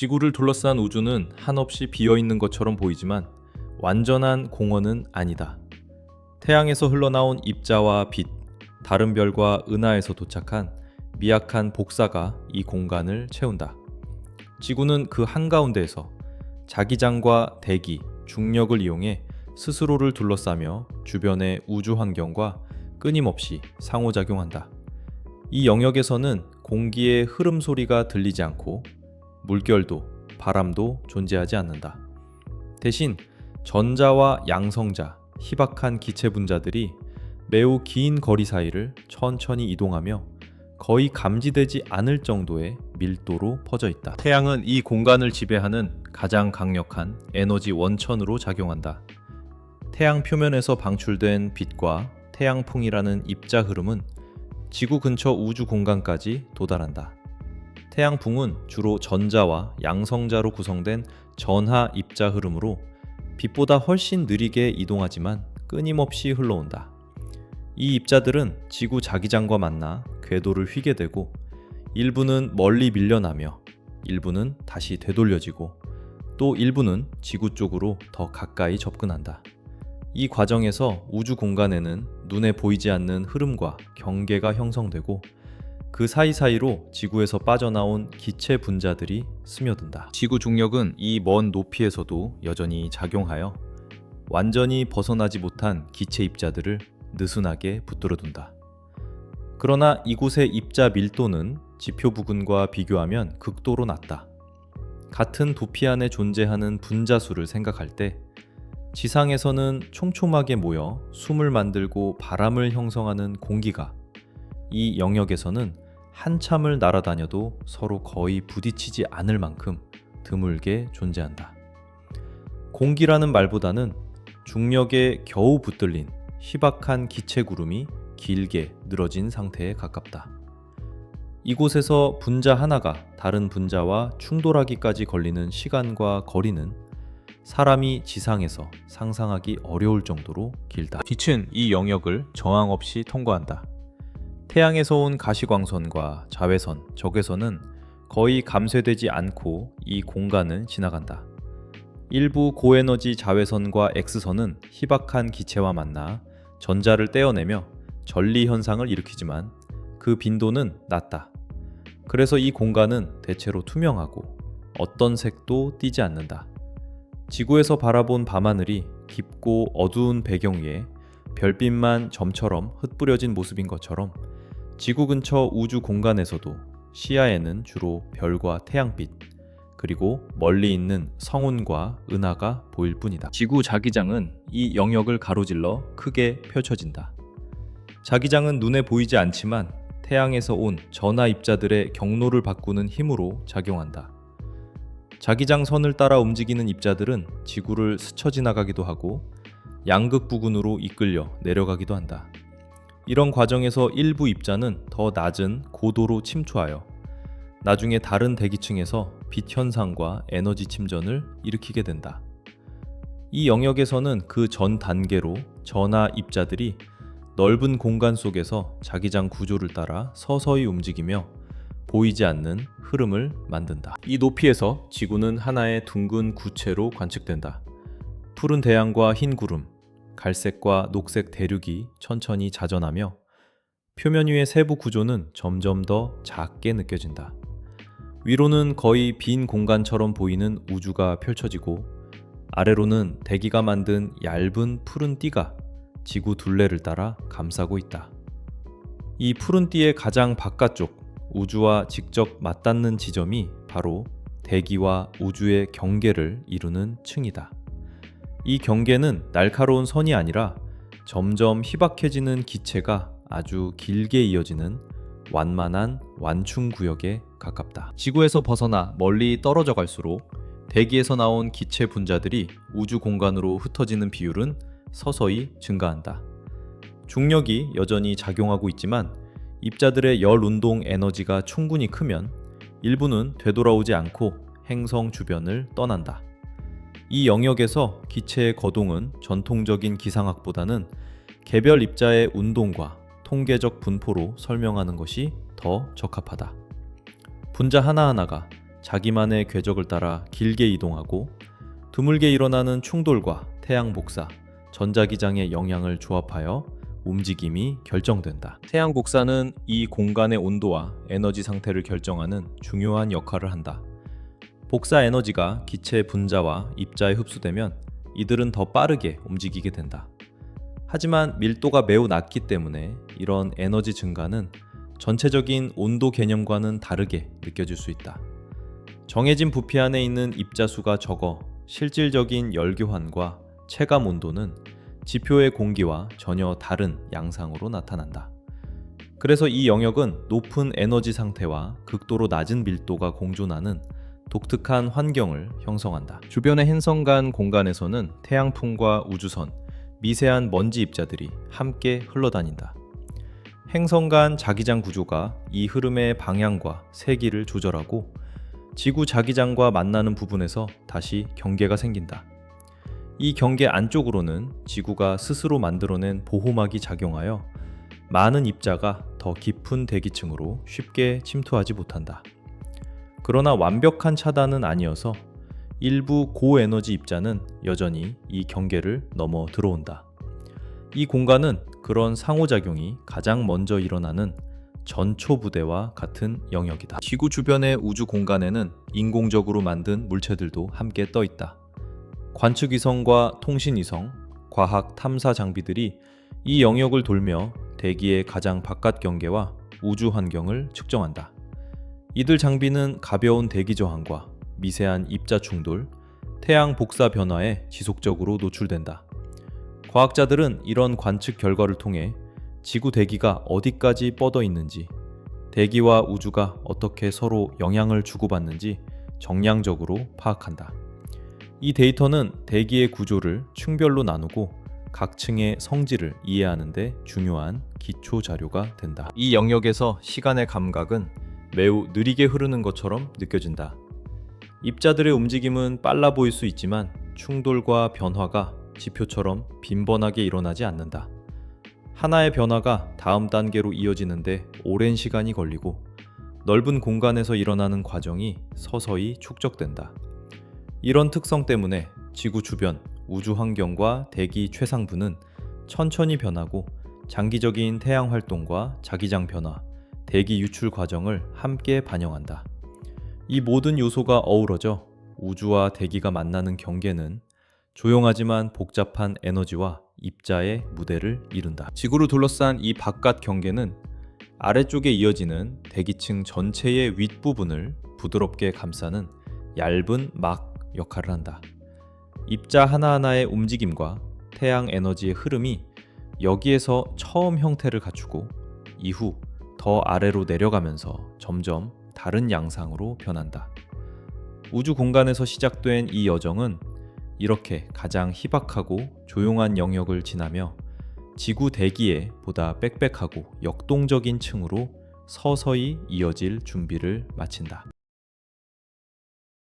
지구를 둘러싼 우주는 한없이 비어있는 것처럼 보이지만 완전한 공원은 아니다. 태양에서 흘러나온 입자와 빛, 다른 별과 은하에서 도착한 미약한 복사가 이 공간을 채운다. 지구는 그 한가운데에서 자기장과 대기, 중력을 이용해 스스로를 둘러싸며 주변의 우주 환경과 끊임없이 상호작용한다. 이 영역에서는 공기의 흐름 소리가 들리지 않고 물결도 바람도 존재하지 않는다. 대신 전자와 양성자, 희박한 기체 분자들이 매우 긴 거리 사이를 천천히 이동하며 거의 감지되지 않을 정도의 밀도로 퍼져 있다. 태양은 이 공간을 지배하는 가장 강력한 에너지 원천으로 작용한다. 태양 표면에서 방출된 빛과 태양풍이라는 입자 흐름은 지구 근처 우주 공간까지 도달한다. 태양풍은 주로 전자와 양성자로 구성된 전하 입자 흐름으로 빛보다 훨씬 느리게 이동하지만 끊임없이 흘러온다. 이 입자들은 지구 자기장과 만나 궤도를 휘게 되고 일부는 멀리 밀려나며 일부는 다시 되돌려지고 또 일부는 지구 쪽으로 더 가까이 접근한다. 이 과정에서 우주 공간에는 눈에 보이지 않는 흐름과 경계가 형성되고 그 사이사이로 지구에서 빠져나온 기체 분자들이 스며든다. 지구 중력은 이 먼 높이에서도 여전히 작용하여 완전히 벗어나지 못한 기체 입자들을 느슨하게 붙들어둔다. 그러나 이곳의 입자 밀도는 지표 부근과 비교하면 극도로 낮다. 같은 부피 안에 존재하는 분자 수를 생각할 때 지상에서는 촘촘하게 모여 숨을 만들고 바람을 형성하는 공기가 이 영역에서는 한참을 날아다녀도 서로 거의 부딪히지 않을 만큼 드물게 존재한다. 공기라는 말보다는 중력에 겨우 붙들린 희박한 기체 구름이 길게 늘어진 상태에 가깝다. 이곳에서 분자 하나가 다른 분자와 충돌하기까지 걸리는 시간과 거리는 사람이 지상에서 상상하기 어려울 정도로 길다. 빛은 이 영역을 저항 없이 통과한다. 태양에서 온 가시광선과 자외선, 적외선은 거의 감쇄되지 않고 이 공간을 지나간다. 일부 고에너지 자외선과 X선은 희박한 기체와 만나 전자를 떼어내며 전리 현상을 일으키지만 그 빈도는 낮다. 그래서 이 공간은 대체로 투명하고 어떤 색도 띠지 않는다. 지구에서 바라본 밤하늘이 깊고 어두운 배경 위에 별빛만 점처럼 흩뿌려진 모습인 것처럼 지구 근처 우주 공간에서도 시야에는 주로 별과 태양빛, 그리고 멀리 있는 성운과 은하가 보일 뿐이다. 지구 자기장은 이 영역을 가로질러 크게 펼쳐진다. 자기장은 눈에 보이지 않지만 태양에서 온 전하 입자들의 경로를 바꾸는 힘으로 작용한다. 자기장 선을 따라 움직이는 입자들은 지구를 스쳐 지나가기도 하고 양극 부근으로 이끌려 내려가기도 한다. 이런 과정에서 일부 입자는 더 낮은 고도로 침투하여 나중에 다른 대기층에서 빛 현상과 에너지 침전을 일으키게 된다. 이 영역에서는 그 전 단계로 전하 입자들이 넓은 공간 속에서 자기장 구조를 따라 서서히 움직이며 보이지 않는 흐름을 만든다. 이 높이에서 지구는 하나의 둥근 구체로 관측된다. 푸른 대양과 흰 구름, 갈색과 녹색 대륙이 천천히 자전하며 표면 위의 세부 구조는 점점 더 작게 느껴진다. 위로는 거의 빈 공간처럼 보이는 우주가 펼쳐지고 아래로는 대기가 만든 얇은 푸른 띠가 지구 둘레를 따라 감싸고 있다. 이 푸른 띠의 가장 바깥쪽 우주와 직접 맞닿는 지점이 바로 대기와 우주의 경계를 이루는 층이다. 이 경계는 날카로운 선이 아니라 점점 희박해지는 기체가 아주 길게 이어지는 완만한 완충 구역에 가깝다. 지구에서 벗어나 멀리 떨어져 갈수록 대기에서 나온 기체 분자들이 우주 공간으로 흩어지는 비율은 서서히 증가한다. 중력이 여전히 작용하고 있지만 입자들의 열 운동 에너지가 충분히 크면 일부는 되돌아오지 않고 행성 주변을 떠난다. 이 영역에서 기체의 거동은 전통적인 기상학보다는 개별 입자의 운동과 통계적 분포로 설명하는 것이 더 적합하다. 분자 하나하나가 자기만의 궤적을 따라 길게 이동하고 드물게 일어나는 충돌과 태양 복사, 전자기장의 영향을 조합하여 움직임이 결정된다. 태양 복사는 이 공간의 온도와 에너지 상태를 결정하는 중요한 역할을 한다. 복사 에너지가 기체 분자와 입자에 흡수되면 이들은 더 빠르게 움직이게 된다. 하지만 밀도가 매우 낮기 때문에 이런 에너지 증가는 전체적인 온도 개념과는 다르게 느껴질 수 있다. 정해진 부피 안에 있는 입자 수가 적어 실질적인 열교환과 체감 온도는 지표의 공기와 전혀 다른 양상으로 나타난다. 그래서 이 영역은 높은 에너지 상태와 극도로 낮은 밀도가 공존하는 독특한 환경을 형성한다. 주변의 행성 간 공간에서는 태양풍과 우주선, 미세한 먼지 입자들이 함께 흘러다닌다. 행성 간 자기장 구조가 이 흐름의 방향과 세기를 조절하고 지구 자기장과 만나는 부분에서 다시 경계가 생긴다. 이 경계 안쪽으로는 지구가 스스로 만들어낸 보호막이 작용하여 많은 입자가 더 깊은 대기층으로 쉽게 침투하지 못한다. 그러나 완벽한 차단은 아니어서 일부 고에너지 입자는 여전히 이 경계를 넘어 들어온다. 이 공간은 그런 상호작용이 가장 먼저 일어나는 전초부대와 같은 영역이다. 지구 주변의 우주 공간에는 인공적으로 만든 물체들도 함께 떠 있다. 관측위성과 통신위성, 과학 탐사 장비들이 이 영역을 돌며 대기의 가장 바깥 경계와 우주 환경을 측정한다. 이들 장비는 가벼운 대기 저항과 미세한 입자 충돌, 태양 복사 변화에 지속적으로 노출된다. 과학자들은 이런 관측 결과를 통해 지구 대기가 어디까지 뻗어 있는지, 대기와 우주가 어떻게 서로 영향을 주고받는지 정량적으로 파악한다. 이 데이터는 대기의 구조를 층별로 나누고 각 층의 성질을 이해하는 데 중요한 기초 자료가 된다. 이 영역에서 시간의 감각은 매우 느리게 흐르는 것처럼 느껴진다. 입자들의 움직임은 빨라 보일 수 있지만 충돌과 변화가 지표처럼 빈번하게 일어나지 않는다. 하나의 변화가 다음 단계로 이어지는데 오랜 시간이 걸리고 넓은 공간에서 일어나는 과정이 서서히 축적된다. 이런 특성 때문에 지구 주변 우주 환경과 대기 최상부는 천천히 변하고 장기적인 태양 활동과 자기장 변화, 대기 유출 과정을 함께 반영한다. 이 모든 요소가 어우러져 우주와 대기가 만나는 경계는 조용하지만 복잡한 에너지와 입자의 무대를 이룬다. 지구를 둘러싼 이 바깥 경계는 아래쪽에 이어지는 대기층 전체의 윗부분을 부드럽게 감싸는 얇은 막 역할을 한다. 입자 하나하나의 움직임과 태양 에너지의 흐름이 여기에서 처음 형태를 갖추고 이후 더 아래로 내려가면서 점점 다른 양상으로 변한다. 우주 공간에서 시작된 이 여정은 이렇게 가장 희박하고 조용한 영역을 지나며 지구 대기에 보다 빽빽하고 역동적인 층으로 서서히 이어질 준비를 마친다.